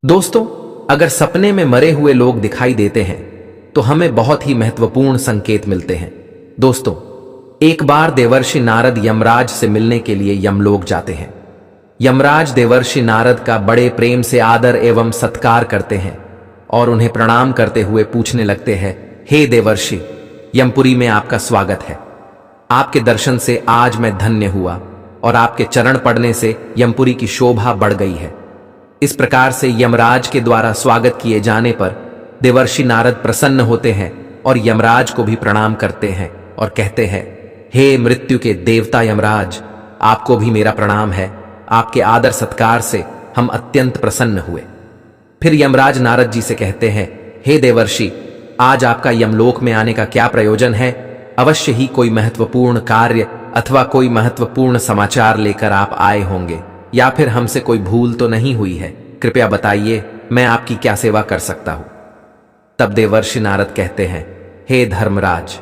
दोस्तों, अगर सपने में मरे हुए लोग दिखाई देते हैं तो हमें बहुत ही महत्वपूर्ण संकेत मिलते हैं। दोस्तों, एक बार देवर्षि नारद यमराज से मिलने के लिए यमलोक जाते हैं। यमराज देवर्षि नारद का बड़े प्रेम से आदर एवं सत्कार करते हैं और उन्हें प्रणाम करते हुए पूछने लगते हैं, हे देवर्षि, यमपुरी में आपका स्वागत है। आपके दर्शन से आज मैं धन्य हुआ और आपके चरण पड़ने से यमपुरी की शोभा बढ़ गई है। इस प्रकार से यमराज के द्वारा स्वागत किए जाने पर देवर्षि नारद प्रसन्न होते हैं और यमराज को भी प्रणाम करते हैं और कहते हैं, हे मृत्यु के देवता यमराज, आपको भी मेरा प्रणाम है। आपके आदर सत्कार से हम अत्यंत प्रसन्न हुए। फिर यमराज नारद जी से कहते हैं, हे देवर्षि, आज आपका यमलोक में आने का क्या प्रयोजन है? अवश्य ही कोई महत्वपूर्ण कार्य अथवा कोई महत्वपूर्ण समाचार लेकर आप आए होंगे, या फिर हमसे कोई भूल तो नहीं हुई है? कृपया बताइए, मैं आपकी क्या सेवा कर सकता हूं? तब देवर्षि नारद कहते हैं, हे धर्मराज,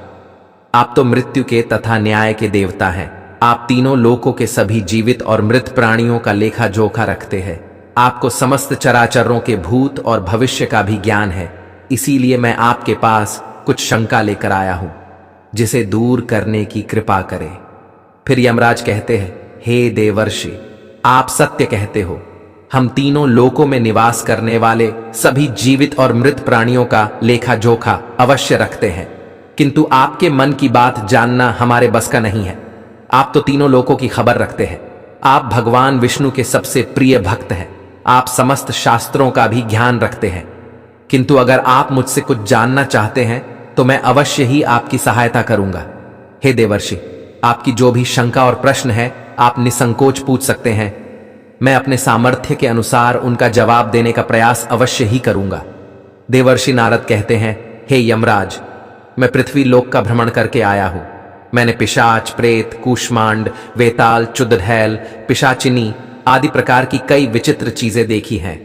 आप तो मृत्यु के तथा न्याय के देवता हैं। आप तीनों लोकों के सभी जीवित और मृत प्राणियों का लेखा जोखा रखते हैं। आपको समस्त चराचरों के भूत और भविष्य का भी ज्ञान है। इसीलिए मैं आपके पास कुछ शंका लेकर आया हूं, जिसे दूर करने की कृपा करें। फिर यमराज कहते हैं, हे देवर्षि, आप सत्य कहते हो। हम तीनों लोकों में निवास करने वाले सभी जीवित और मृत प्राणियों का लेखा जोखा अवश्य रखते हैं, किंतु आपके मन की बात जानना हमारे बस का नहीं है। आप तो तीनों लोकों की खबर रखते हैं। आप भगवान विष्णु के सबसे प्रिय भक्त हैं। आप समस्त शास्त्रों का भी ज्ञान रखते हैं। किंतु अगर आप मुझसे कुछ जानना चाहते हैं तो मैं अवश्य ही आपकी सहायता करूंगा। हे देवर्षि, आपकी जो भी शंका और प्रश्न है आप निसंकोच पूछ सकते हैं। मैं अपने सामर्थ्य के अनुसार उनका जवाब देने का प्रयास अवश्य ही करूंगा। देवर्षि नारद कहते हैं, हे यमराज, मैं पृथ्वी लोक का भ्रमण करके आया हूं। मैंने पिशाच, प्रेत, कूष्मांड, वेताल, चुड़ैल, पिशाचिनी आदि प्रकार की कई विचित्र चीजें देखी हैं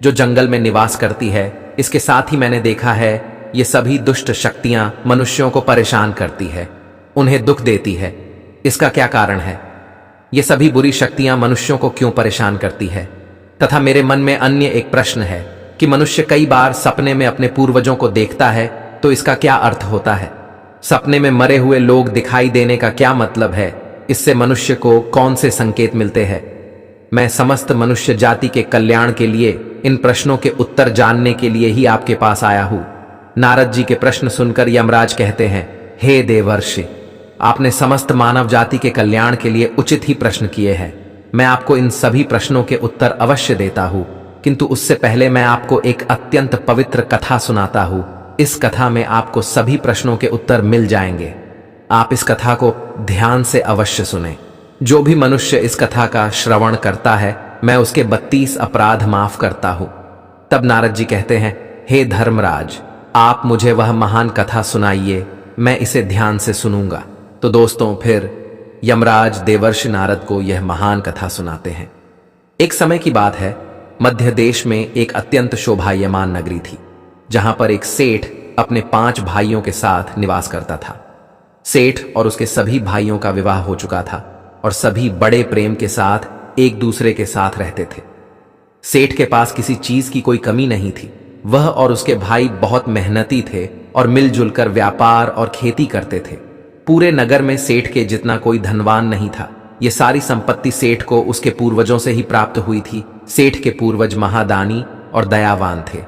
जो जंगल में निवास करती है। इसके साथ ही मैंने देखा है ये सभी दुष्ट शक्तियां मनुष्यों को परेशान करती है, उन्हें दुख देती है। इसका क्या कारण है? ये सभी बुरी शक्तियां मनुष्यों को क्यों परेशान करती है? तथा मेरे मन में अन्य एक प्रश्न है कि मनुष्य कई बार सपने में अपने पूर्वजों को देखता है, तो इसका क्या अर्थ होता है? सपने में मरे हुए लोग दिखाई देने का क्या मतलब है? इससे मनुष्य को कौन से संकेत मिलते हैं? मैं समस्त मनुष्य जाति के कल्याण के लिए इन प्रश्नों के उत्तर जानने के लिए ही आपके पास आया हूं। नारद जी के प्रश्न सुनकर यमराज कहते हैं, हे देवर्षि, आपने समस्त मानव जाति के कल्याण के लिए उचित ही प्रश्न किए हैं। मैं आपको इन सभी प्रश्नों के उत्तर अवश्य देता हूं, किंतु उससे पहले मैं आपको एक अत्यंत पवित्र कथा सुनाता हूं। इस कथा में आपको सभी प्रश्नों के उत्तर मिल जाएंगे। आप इस कथा को ध्यान से अवश्य सुने। जो भी मनुष्य इस कथा का श्रवण करता है, मैं उसके 32 अपराध माफ करता हूं। तब नारद जी कहते हैं, हे धर्मराज, आप मुझे वह महान कथा सुनाइए, मैं इसे ध्यान से सुनूंगा। तो दोस्तों, फिर यमराज देवर्षि नारद को यह महान कथा सुनाते हैं। एक समय की बात है, मध्य देश में एक अत्यंत शोभायमान नगरी थी, जहां पर एक सेठ अपने 5 भाइयों के साथ निवास करता था। सेठ और उसके सभी भाइयों का विवाह हो चुका था और सभी बड़े प्रेम के साथ एक दूसरे के साथ रहते थे। सेठ के पास किसी चीज की कोई कमी नहीं थी। वह और उसके भाई बहुत मेहनती थे और मिलजुल कर व्यापार और खेती करते थे। पूरे नगर में सेठ के जितना कोई धनवान नहीं था। ये सारी संपत्ति सेठ को उसके पूर्वजों से ही प्राप्त हुई थी। सेठ के पूर्वज महादानी और दयावान थे।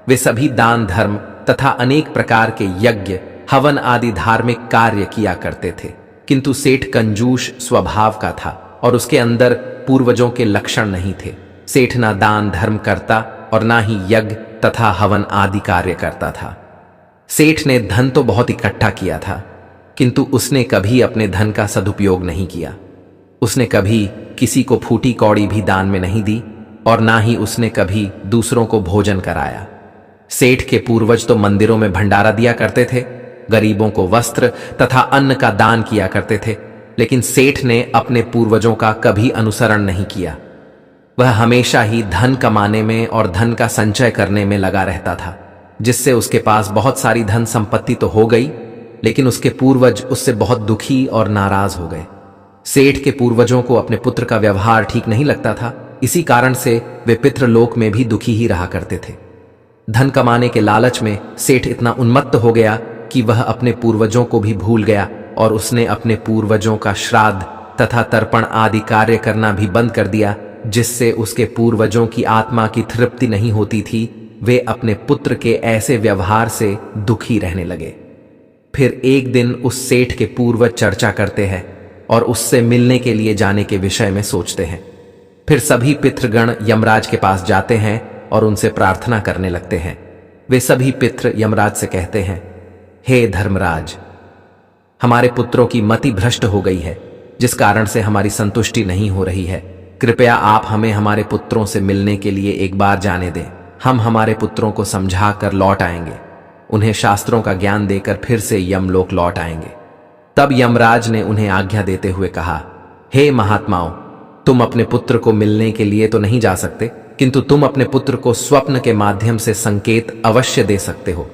वे सभी दान धर्म तथा अनेक प्रकार के यज्ञ, हवन आदि धार्मिक कार्य किया करते थे। किंतु सेठ कंजूस स्वभाव का था और उसके अंदर पूर्वजों के लक्षण नहीं थे। सेठ ना दान धर्म करता और ना ही यज्ञ तथा हवन आदि कार्य करता था। सेठ ने धन तो बहुत इकट्ठा किया था, किंतु उसने कभी अपने धन का सदुपयोग नहीं किया। उसने कभी किसी को फूटी कौड़ी भी दान में नहीं दी और ना ही उसने कभी दूसरों को भोजन कराया। सेठ के पूर्वज तो मंदिरों में भंडारा दिया करते थे, गरीबों को वस्त्र तथा अन्न का दान किया करते थे, लेकिन सेठ ने अपने पूर्वजों का कभी अनुसरण नहीं किया। वह हमेशा ही धन कमाने में और धन का संचय करने में लगा रहता था, जिससे उसके पास बहुत सारी धन संपत्ति तो हो गई, लेकिन उसके पूर्वज उससे बहुत दुखी और नाराज हो गए। सेठ के पूर्वजों को अपने पुत्र का व्यवहार ठीक नहीं लगता था इसी कारण से वे पितृलोक में भी दुखी ही रहा करते थे। धन कमाने के लालच में सेठ इतना उन्मत्त हो गया कि वह अपने पूर्वजों को भी भूल गया और उसने अपने पूर्वजों का श्राद्ध तथा तर्पण आदि कार्य करना भी बंद कर दिया, जिससे उसके पूर्वजों की आत्मा की तृप्ति नहीं होती थी। वे अपने पुत्र के ऐसे व्यवहार से दुखी रहने लगे। फिर एक दिन उस सेठ के पूर्वज चर्चा करते हैं और उससे मिलने के लिए जाने के विषय में सोचते हैं। फिर सभी पितृगण यमराज के पास जाते हैं और उनसे प्रार्थना करने लगते हैं। वे सभी पितृ यमराज से कहते हैं, हे धर्मराज, हमारे पुत्रों की मति भ्रष्ट हो गई है, जिस कारण से हमारी संतुष्टि नहीं हो रही है। कृपया आप हमें हमारे पुत्रों से मिलने के लिए एक बार जाने दें। हम हमारे पुत्रों को समझा कर लौट आएंगे, उन्हें शास्त्रों का ज्ञान देकर फिर से यमलोक लौट आएंगे। तब यमराज ने उन्हें आज्ञा देते हुए कहा, हे महात्माओं, तुम अपने पुत्र को मिलने के लिए तो नहीं जा सकते, किंतु तुम अपने पुत्र को स्वप्न के माध्यम से संकेत अवश्य दे सकते हो।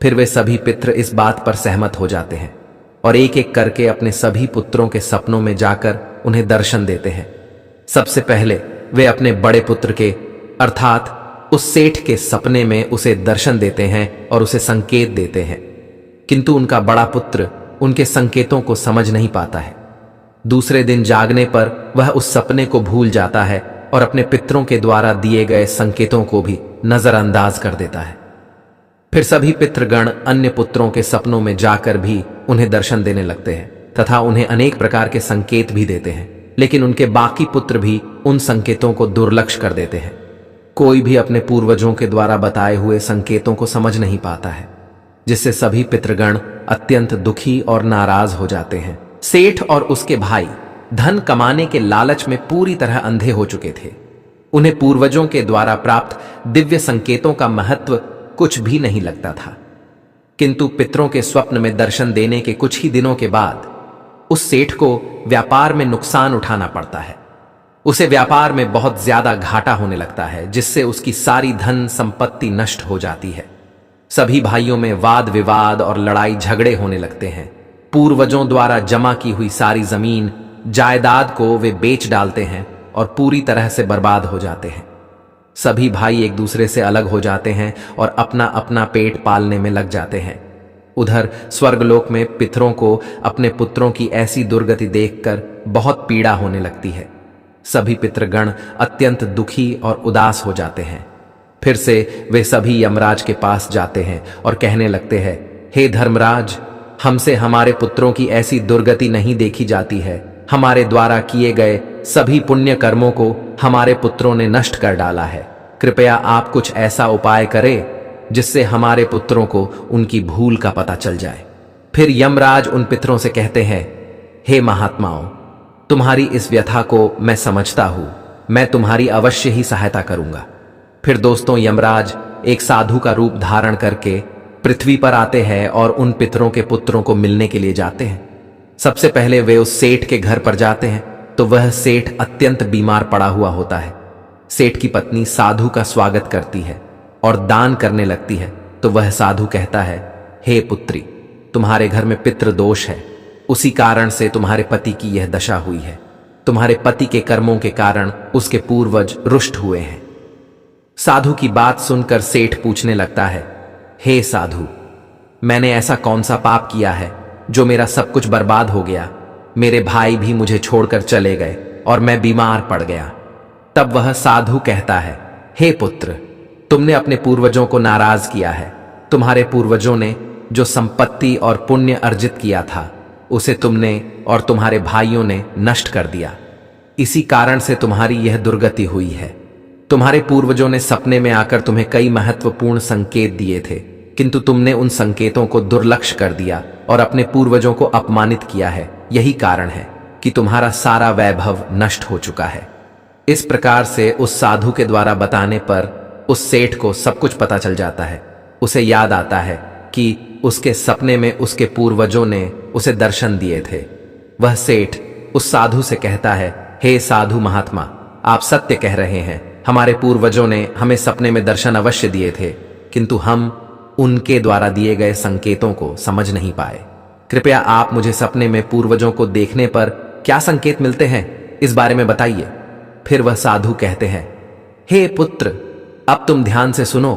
फिर वे सभी पितृ इस बात पर सहमत हो जाते हैं और एक एक करके अपने सभी पुत्रों के सपनों में जाकर उन्हें दर्शन देते हैं। सबसे पहले वे अपने बड़े पुत्र के अर्थात उस सेठ के सपने में उसे दर्शन देते हैं और उसे संकेत देते हैं, किंतु उनका बड़ा पुत्र उनके संकेतों को समझ नहीं पाता है। दूसरे दिन जागने पर वह उस सपने को भूल जाता है और अपने पितरों के द्वारा दिए गए संकेतों को भी नजरअंदाज कर देता है। फिर सभी पितृगण अन्य पुत्रों के सपनों में जाकर भी उन्हें दर्शन देने लगते हैं तथा उन्हें अनेक प्रकार के संकेत भी देते हैं, लेकिन उनके बाकी पुत्र भी उन संकेतों को दुर्लक्ष्य कर देते हैं। कोई भी अपने पूर्वजों के द्वारा बताए हुए संकेतों को समझ नहीं पाता है, जिससे सभी पितृगण अत्यंत दुखी और नाराज हो जाते हैं। सेठ और उसके भाई धन कमाने के लालच में पूरी तरह अंधे हो चुके थे। उन्हें पूर्वजों के द्वारा प्राप्त दिव्य संकेतों का महत्व कुछ भी नहीं लगता था, किंतु पितरों के स्वप्न में दर्शन देने के कुछ ही दिनों के बाद उस सेठ को व्यापार में नुकसान उठाना पड़ता है। उसे व्यापार में बहुत ज्यादा घाटा होने लगता है, जिससे उसकी सारी धन संपत्ति नष्ट हो जाती है। सभी भाइयों में वाद विवाद और लड़ाई झगड़े होने लगते हैं। पूर्वजों द्वारा जमा की हुई सारी जमीन जायदाद को वे बेच डालते हैं और पूरी तरह से बर्बाद हो जाते हैं। सभी भाई एक दूसरे से अलग हो जाते हैं और अपना अपना पेट पालने में लग जाते हैं। उधर स्वर्गलोक में पितरों को अपने पुत्रों की ऐसी दुर्गति देखकर बहुत पीड़ा होने लगती है। सभी पितृगण अत्यंत दुखी और उदास हो जाते हैं। फिर से वे सभी यमराज के पास जाते हैं और कहने लगते हैं, हे धर्मराज, हमसे हमारे पुत्रों की ऐसी दुर्गति नहीं देखी जाती है। हमारे द्वारा किए गए सभी पुण्य कर्मों को हमारे पुत्रों ने नष्ट कर डाला है। कृपया आप कुछ ऐसा उपाय करें जिससे हमारे पुत्रों को उनकी भूल का पता चल जाए। फिर यमराज उन पितरों से कहते हैं, हे महात्माओं, तुम्हारी इस व्यथा को मैं समझता हूं, मैं तुम्हारी अवश्य ही सहायता करूंगा। फिर दोस्तों यमराज एक साधु का रूप धारण करके पृथ्वी पर आते हैं और उन पितरों के पुत्रों को मिलने के लिए जाते हैं। सबसे पहले वे उस सेठ के घर पर जाते हैं तो वह सेठ अत्यंत बीमार पड़ा हुआ होता है। सेठ की पत्नी साधु का स्वागत करती है और दान करने लगती है तो वह साधु कहता है, हे पुत्री, तुम्हारे घर में पितृ दोष है, उसी कारण से तुम्हारे पति की यह दशा हुई है। तुम्हारे पति के कर्मों के कारण उसके पूर्वज रुष्ट हुए हैं। साधु की बात सुनकर सेठ पूछने लगता है, हे साधु, मैंने ऐसा कौन सा पाप किया है जो मेरा सब कुछ बर्बाद हो गया? मेरे भाई भी मुझे छोड़कर चले गए और मैं बीमार पड़ गया। तब वह साधु कहता है, हे पुत्र, तुमने अपने पूर्वजों को नाराज किया है। तुम्हारे पूर्वजों ने जो संपत्ति और पुण्य अर्जित किया था उसे तुमने और तुम्हारे भाइयों ने नष्ट कर दिया। इसी कारण से तुम्हारी यह दुर्गति हुई है। तुम्हारे पूर्वजों ने सपने में आकर तुम्हें कई महत्वपूर्ण संकेत दिए थे, किंतु तुमने उन संकेतों को दुर्लक्ष्य कर दिया और अपने पूर्वजों को अपमानित किया है। यही कारण है कि तुम्हारा सारा वैभव नष्ट हो चुका है। इस प्रकार से उस साधु के द्वारा बताने पर उस सेठ को सब कुछ पता चल जाता है। उसे याद आता है कि उसके सपने में उसके पूर्वजों ने उसे दर्शन दिए थे। वह सेठ उस साधु से कहता है, हे साधु महात्मा, आप सत्य कह रहे हैं। हमारे पूर्वजों ने हमें सपने में दर्शन अवश्य दिए थे, किंतु हम उनके द्वारा दिए गए संकेतों को समझ नहीं पाए। कृपया आप मुझे सपने में पूर्वजों को देखने पर क्या संकेत मिलते हैं, इस बारे में बताइए। फिर वह साधु कहते हैं, हे पुत्र, अब तुम ध्यान से सुनो।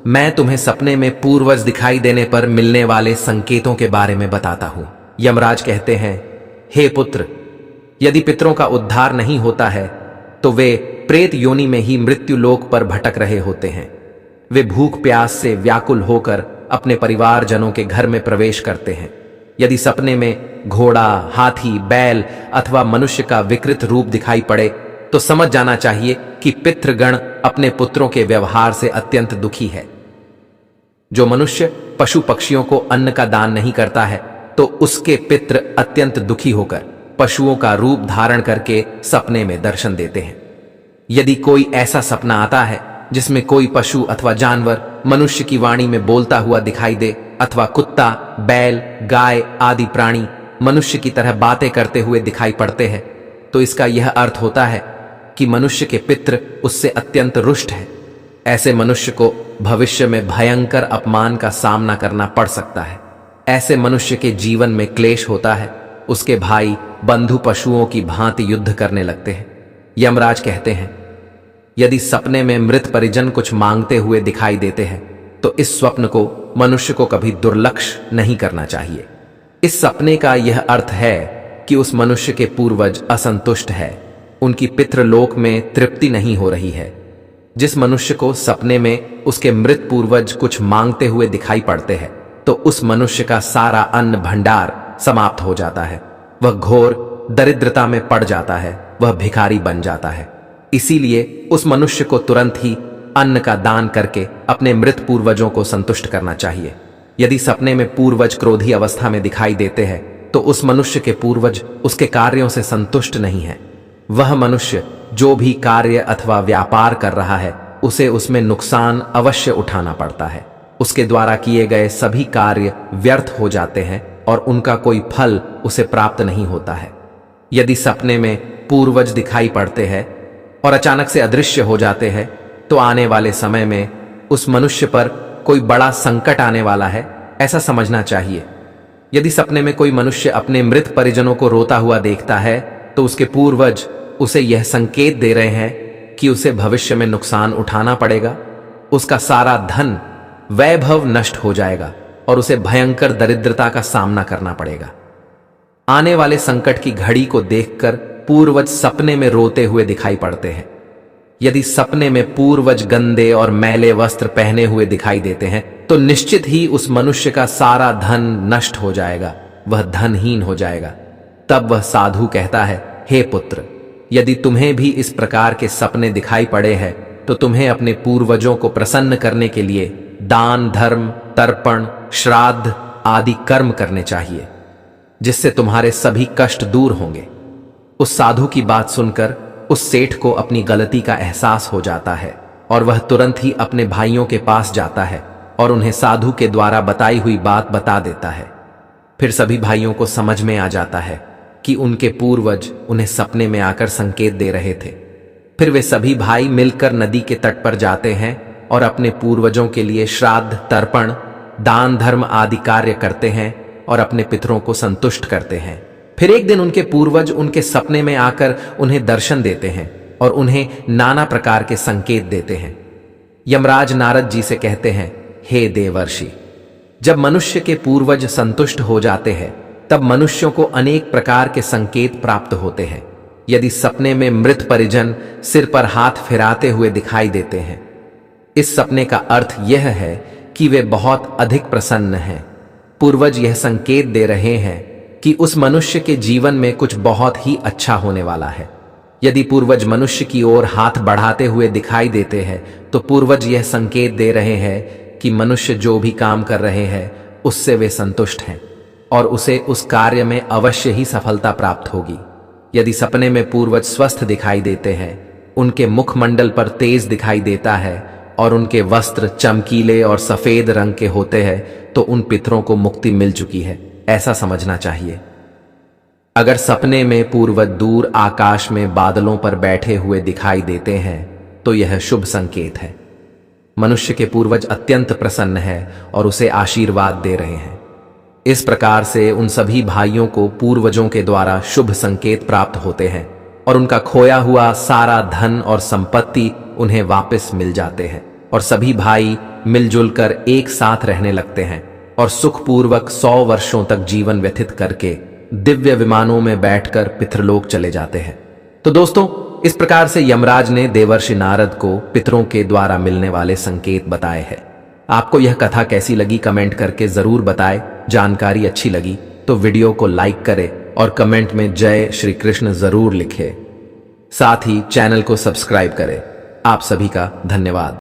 मैं तुम्हें सपने में पूर्वज दिखाई देने पर मिलने वाले संकेतों के बारे में बताता हूं। यमराज कहते हैं, हे पुत्र, यदि पितरों का उद्धार नहीं होता है तो वे प्रेत योनि में ही मृत्यु लोक पर भटक रहे होते हैं। वे भूख प्यास से व्याकुल होकर अपने परिवारजनों के घर में प्रवेश करते हैं। यदि सपने में घोड़ा, हाथी, बैल अथवा मनुष्य का विकृत रूप दिखाई पड़े तो समझ जाना चाहिए कि पितृगण अपने पुत्रों के व्यवहार से अत्यंत दुखी है। जो मनुष्य पशु पक्षियों को अन्न का दान नहीं करता है तो उसके पितृ अत्यंत दुखी होकर पशुओं का रूप धारण करके सपने में दर्शन देते हैं। यदि कोई ऐसा सपना आता है जिसमें कोई पशु अथवा जानवर मनुष्य की वाणी में बोलता हुआ दिखाई दे अथवा कुत्ता, बैल, गाय आदि प्राणी मनुष्य की तरह बातें करते हुए दिखाई पड़ते हैं तो इसका यह अर्थ होता है कि मनुष्य के पितृ उससे अत्यंत रुष्ट है। ऐसे मनुष्य को भविष्य में भयंकर अपमान का सामना करना पड़ सकता है। ऐसे मनुष्य के जीवन में क्लेश होता है। उसके भाई बंधु पशुओं की भांति युद्ध करने लगते हैं। यमराज कहते हैं, यदि सपने में मृत परिजन कुछ मांगते हुए दिखाई देते हैं तो इस स्वप्न को मनुष्य को कभी दुर्लक्ष्य नहीं करना चाहिए। इस सपने का यह अर्थ है कि उस मनुष्य के पूर्वज असंतुष्ट है, उनकी पितृलोक में तृप्ति नहीं हो रही है। जिस मनुष्य को सपने में उसके मृत पूर्वज कुछ मांगते हुए दिखाई पड़ते हैं तो उस मनुष्य का सारा अन्न भंडार समाप्त हो जाता है। वह घोर दरिद्रता में पड़ जाता है, वह भिखारी बन जाता है। इसीलिए उस मनुष्य को तुरंत ही अन्न का दान करके अपने मृत पूर्वजों को संतुष्ट करना चाहिए। यदि सपने में पूर्वज क्रोधी अवस्था में दिखाई देते हैं तो उस मनुष्य के पूर्वज उसके कार्यों से संतुष्ट नहीं है। वह मनुष्य जो भी कार्य अथवा व्यापार कर रहा है उसे उसमें नुकसान अवश्य उठाना पड़ता है। उसके द्वारा किए गए सभी कार्य व्यर्थ हो जाते हैं और उनका कोई फल उसे प्राप्त नहीं होता है। यदि सपने में पूर्वज दिखाई पड़ते हैं और अचानक से अदृश्य हो जाते हैं तो आने वाले समय में उस मनुष्य पर कोई बड़ा संकट आने वाला है, ऐसा समझना चाहिए। यदि सपने में कोई मनुष्य अपने मृत परिजनों को रोता हुआ देखता है तो उसके पूर्वज उसे यह संकेत दे रहे हैं कि उसे भविष्य में नुकसान उठाना पड़ेगा। उसका सारा धन वैभव नष्ट हो जाएगा और उसे भयंकर दरिद्रता का सामना करना पड़ेगा। आने वाले संकट की घड़ी को देखकर पूर्वज सपने में रोते हुए दिखाई पड़ते हैं। यदि सपने में पूर्वज गंदे और मैले वस्त्र पहने हुए दिखाई देते हैं तो निश्चित ही उस मनुष्य का सारा धन नष्ट हो जाएगा, वह धनहीन हो जाएगा। तब वह साधु कहता है, हे पुत्र, यदि तुम्हें भी इस प्रकार के सपने दिखाई पड़े हैं तो तुम्हें अपने पूर्वजों को प्रसन्न करने के लिए दान, धर्म, तर्पण, श्राद्ध आदि कर्म करने चाहिए, जिससे तुम्हारे सभी कष्ट दूर होंगे। उस साधु की बात सुनकर उस सेठ को अपनी गलती का एहसास हो जाता है और वह तुरंत ही अपने भाइयों के पास जाता है और उन्हें साधु के द्वारा बताई हुई बात बता देता है। फिर सभी भाइयों को समझ में आ जाता है कि उनके पूर्वज उन्हें सपने में आकर संकेत दे रहे थे। फिर वे सभी भाई मिलकर नदी के तट पर जाते हैं और अपने पूर्वजों के लिए श्राद्ध, तर्पण, दान, धर्म आदि कार्य करते हैं और अपने पितरों को संतुष्ट करते हैं। फिर एक दिन उनके पूर्वज उनके सपने में आकर उन्हें दर्शन देते हैं और उन्हें नाना प्रकार के संकेत देते हैं। यमराज नारद जी से कहते हैं, हे देवर्षि, जब मनुष्य के पूर्वज संतुष्ट हो जाते हैं तब मनुष्यों को अनेक प्रकार के संकेत प्राप्त होते हैं। यदि सपने में मृत परिजन सिर पर हाथ फिराते हुए दिखाई देते हैं, इस सपने का अर्थ यह है कि वे बहुत अधिक प्रसन्न हैं। पूर्वज यह संकेत दे रहे हैं कि उस मनुष्य के जीवन में कुछ बहुत ही अच्छा होने वाला है। यदि पूर्वज मनुष्य की ओर हाथ बढ़ाते हुए दिखाई देते हैं तो पूर्वज यह संकेत दे रहे हैं कि मनुष्य जो भी काम कर रहे हैं उससे वे संतुष्ट हैं और उसे उस कार्य में अवश्य ही सफलता प्राप्त होगी। यदि सपने में पूर्वज स्वस्थ दिखाई देते हैं, उनके मुखमंडल पर तेज दिखाई देता है और उनके वस्त्र चमकीले और सफेद रंग के होते हैं तो उन पितरों को मुक्ति मिल चुकी है, ऐसा समझना चाहिए। अगर सपने में पूर्वज दूर आकाश में बादलों पर बैठे हुए दिखाई देते हैं तो यह शुभ संकेत है। मनुष्य के पूर्वज अत्यंत प्रसन्न है और उसे आशीर्वाद दे रहे हैं। इस प्रकार से उन सभी भाइयों को पूर्वजों के द्वारा शुभ संकेत प्राप्त होते हैं और उनका खोया हुआ सारा धन और संपत्ति उन्हें वापस मिल जाते हैं और सभी भाई मिलजुल कर एक साथ रहने लगते हैं और सुखपूर्वक 100 वर्षों तक जीवन व्यतीत करके दिव्य विमानों में बैठकर पितृलोक चले जाते हैं। तो दोस्तों, इस प्रकार से यमराज ने देवर्षि नारद को पितरों के द्वारा मिलने वाले संकेत बताए हैं। आपको यह कथा कैसी लगी कमेंट करके जरूर बताएं। जानकारी अच्छी लगी तो वीडियो को लाइक करें और कमेंट में जय श्री कृष्ण जरूर लिखें। साथ ही चैनल को सब्सक्राइब करें। आप सभी का धन्यवाद।